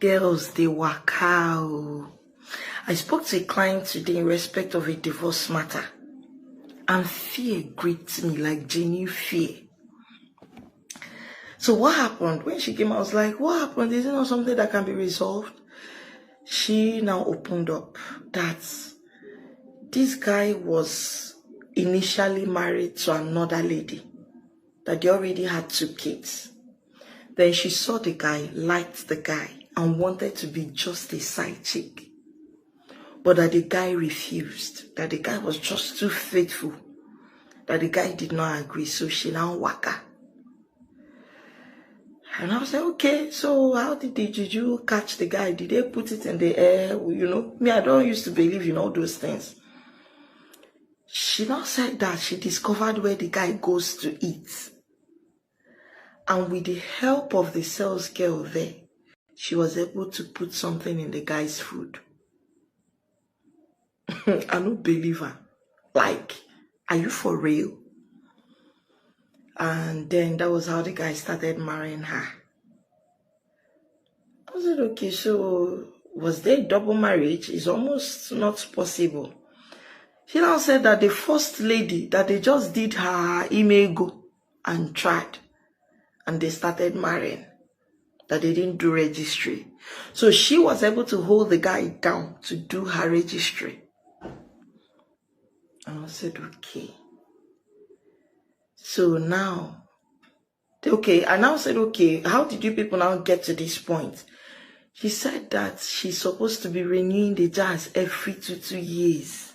Girls, they wakao. I spoke to a client today in respect of a divorce matter, and fear gripped me like genuine fear. So what happened? When she came, I was like, what happened? Is it not something that can be resolved? She now opened up that this guy was initially married to another lady, that they already had 2 kids. Then she saw the guy, liked the guy, and wanted to be just a side chick. But that the guy refused, that the guy was just too faithful, that the guy did not agree, so she now waka. And I was like, okay, so how did you catch the guy? Did they put it in the air? You know, me, I don't used to believe in all those things. She now said that she discovered where the guy goes to eat. And with the help of the sales girl there, she was able to put something in the guy's food. I don't believe her. Like, are you for real? And then that was how the guy started marrying her. I said, okay, so was there double marriage? It's almost not possible. She now said that the first lady, that they just did her imego and tried, and they started marrying, that they didn't do registry. So she was able to hold the guy down to do her registry. And I said, okay. So now, okay, I now said, okay, how did you people now get to this point? She said that she's supposed to be renewing the jars every 2 years.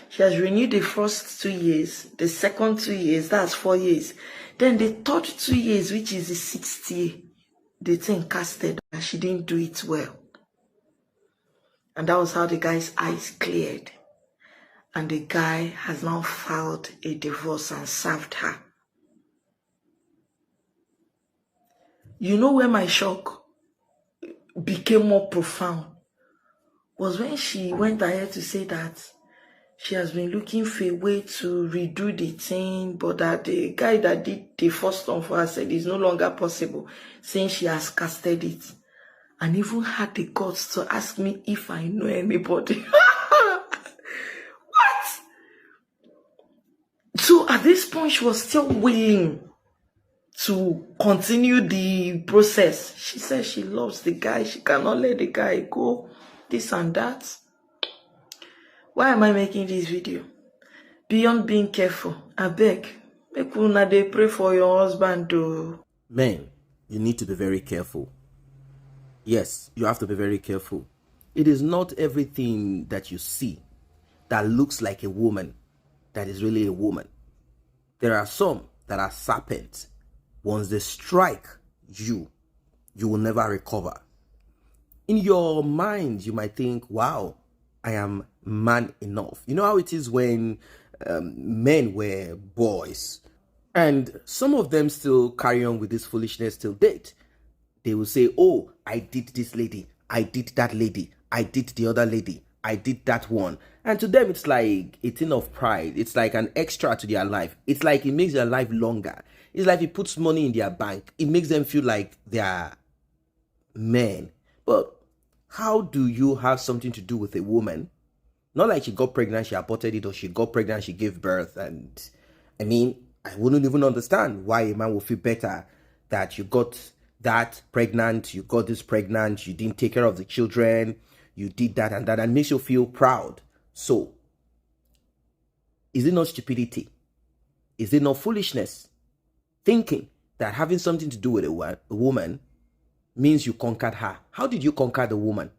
She has renewed the first 2 years, the second 2 years, that's 4 years. Then the third 2 years, which is the 6th year, the thing casted, and she didn't do it well. And that was how the guy's eyes cleared. And the guy has now filed a divorce and served her. You know where my shock became more profound? Was when she went ahead to say that she has been looking for a way to redo the thing, but that the guy that did the first one for her said it's no longer possible, saying she has casted it. And even had the guts to ask me if I know anybody. So at this point, she was still willing to continue the process. She says she loves the guy. She cannot let the guy go. This and that. Why am I making this video? Beyond being careful, I beg, make una dey pray for your husband too. Men, you need to be very careful. Yes, you have to be very careful. It is not everything that you see that looks like a woman that is really a woman. There are some that are serpents. Once they strike you, you will never recover. In your mind, you might think, wow, I am man enough. You know how it is when men were boys, and some of them still carry on with this foolishness till date. They will say, oh, I did this lady, I did that lady, I did the other lady, I did that one. And to them, it's like a thing of pride. It's like an extra to their life. It's like it makes their life longer. It's like it puts money in their bank. It makes them feel like they are men. But how do you have something to do with a woman? Not like she got pregnant, she aborted it, or she got pregnant, she gave birth. And I mean, I wouldn't even understand why a man would feel better that you got that pregnant, you got this pregnant, you didn't take care of the children, you did that and that, and makes you feel proud. So, is it not stupidity? Is it not foolishness? Thinking that having something to do with a woman means you conquered her. How did you conquer the woman?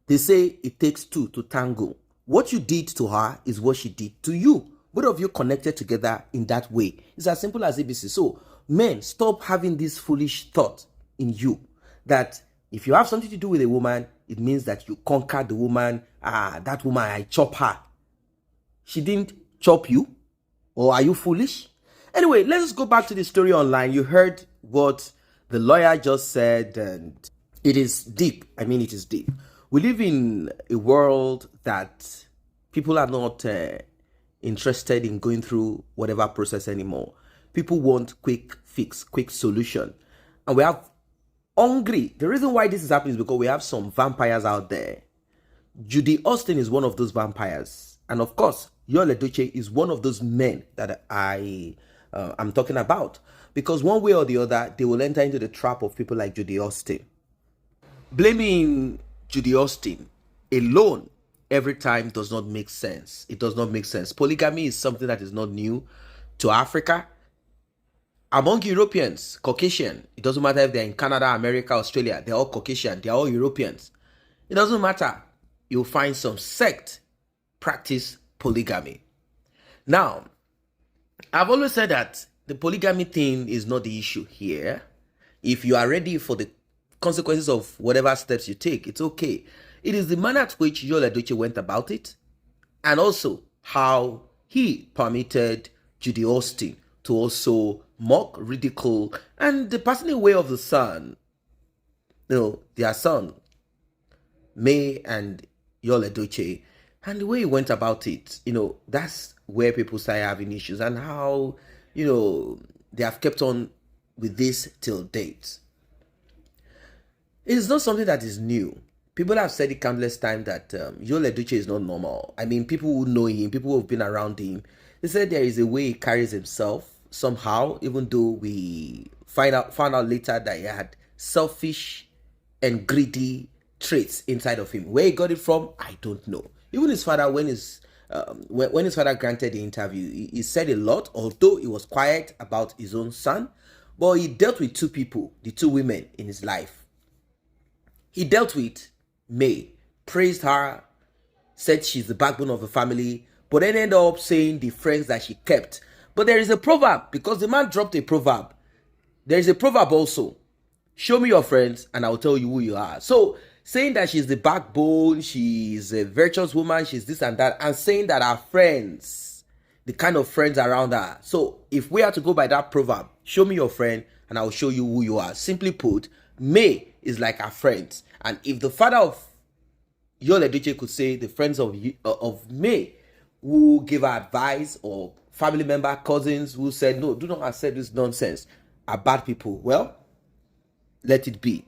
They say it takes two to tango. What you did to her is what she did to you. Both of you connected together in that way. It's as simple as ABC. So, men, stop having this foolish thought in you that if you have something to do with a woman, it means that you conquered the woman. That woman, I chop her. She didn't chop you? Or are you foolish? Anyway, let's go back to the story online. You heard what the lawyer just said, and it is deep. I mean, it is deep. We live in a world that people are not interested in going through whatever process anymore. People want quick fix, quick solution. And we have hungry. The reason why this is happening is because we have some vampires out there. Judy Austin is one of those vampires. And of course, Yul Edochie is one of those men that I'm talking about. Because one way or the other, they will enter into the trap of people like Judy Austin. Blaming Judy Austin alone every time does not make sense. It does not make sense. Polygamy is something that is not new to Africa. Among Europeans, Caucasian, it doesn't matter if they're in Canada, America, Australia, they're all Caucasian, they're all Europeans. It doesn't matter. You'll find some sect practice polygamy. Now, I've always said that the polygamy thing is not the issue here. If you are ready for the consequences of whatever steps you take, it's okay. It is the manner at which Yul Edochie went about it, and also how he permitted Judy Austin to also mock, ridicule, and the passing away of the son, their son, May and Yul Edochie, and the way he went about it, that's where people start having issues, and how, they have kept on with this till date. It is not something that is new. People have said it countless times that Yul Edochie is not normal. I mean, people who know him, people who have been around him, they said there is a way he carries himself somehow, even though we found out later that he had selfish and greedy traits inside of him. Where he got it from, I don't know. Even his father, when his father granted the interview, he said a lot, although he was quiet about his own son. But he dealt with two people, the two women in his life. He dealt with May, praised her, said she's the backbone of the family, but then ended up saying the friends that she kept. But there is a proverb, because the man dropped a proverb. There is a proverb also. Show me your friends and I'll tell you who you are. So saying that she's the backbone, she's a virtuous woman, she's this and that, and saying that our friends, the kind of friends around her. So if we are to go by that proverb, show me your friend and I'll show you who you are. Simply put, May is like our friends. And if the father of Yul Edochie could say the friends of May who gave her advice, or family member, cousins who said, no, do not accept this nonsense, are bad people, well, let it be.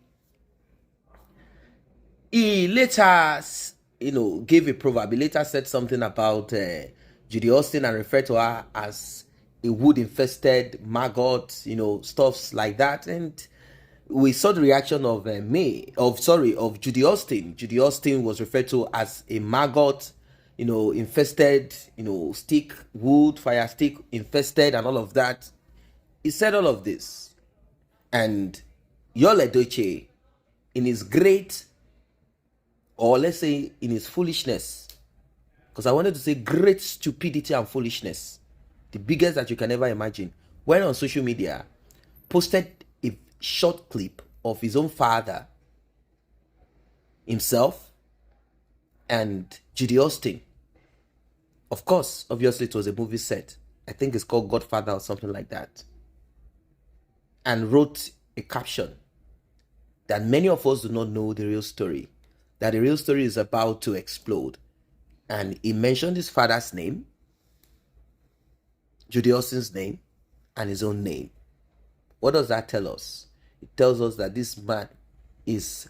He later, gave a proverb. He later said something about Judy Austin and referred to her as a wood-infested maggot, stuffs like that. And we saw the reaction of Judy Austin. Judy Austin was referred to as a maggot, infested, stick, wood, fire stick, infested, and all of that. He said all of this. And Yul Edochie, in his great, or let's say in his foolishness, because I wanted to say great stupidity and foolishness, the biggest that you can ever imagine, went on social media, posted a short clip of his own father, himself, and Judy Austin. Of course, obviously it was a movie set. I think it's called Godfather or something like that. And wrote a caption that many of us do not know the real story. That the real story is about to explode. And he mentioned his father's name, Judy Austin's name, and his own name. What does that tell us? It tells us that this man is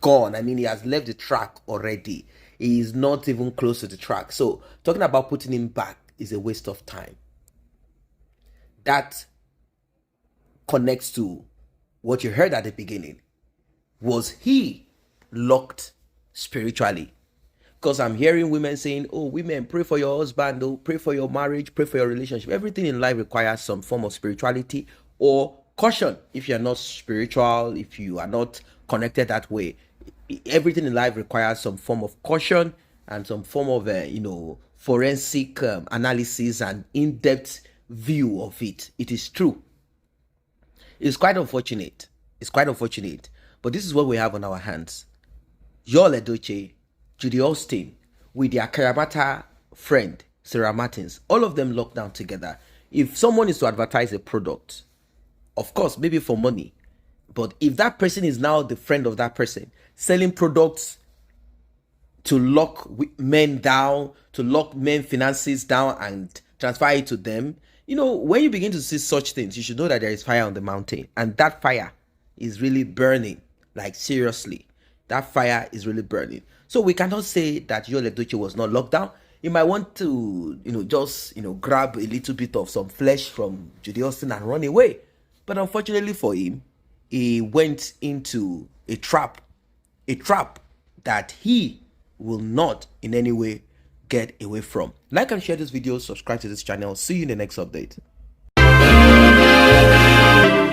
gone. I mean, he has left the track already. He is not even close to the track. So talking about putting him back is a waste of time. That connects to what you heard at the beginning. Was he locked spiritually? Because I'm hearing women saying, oh, women, pray for your husband, oh, pray for your marriage, pray for your relationship. Everything in life requires some form of spirituality or caution. If you're not spiritual, if you are not connected that way, everything in life requires some form of caution and some form of, forensic analysis and in-depth view of it. It is true. It's quite unfortunate. But this is what we have on our hands. Yul Edochie, Judy Austin, with their Karabata friend, Sarah Martins, all of them locked down together. If someone is to advertise a product, of course, maybe for money, but if that person is now the friend of that person, selling products to lock men down, to lock men finances down and transfer it to them, when you begin to see such things, you should know that there is fire on the mountain. And that fire, is really burning. Like seriously, that fire is really burning. So we cannot say that Yul Edochie was not locked down. He might want to, just grab a little bit of some flesh from Judy Austin and run away. But unfortunately for him, he went into a trap that he will not in any way get away from. Like and share this video, subscribe to this channel. See you in the next update.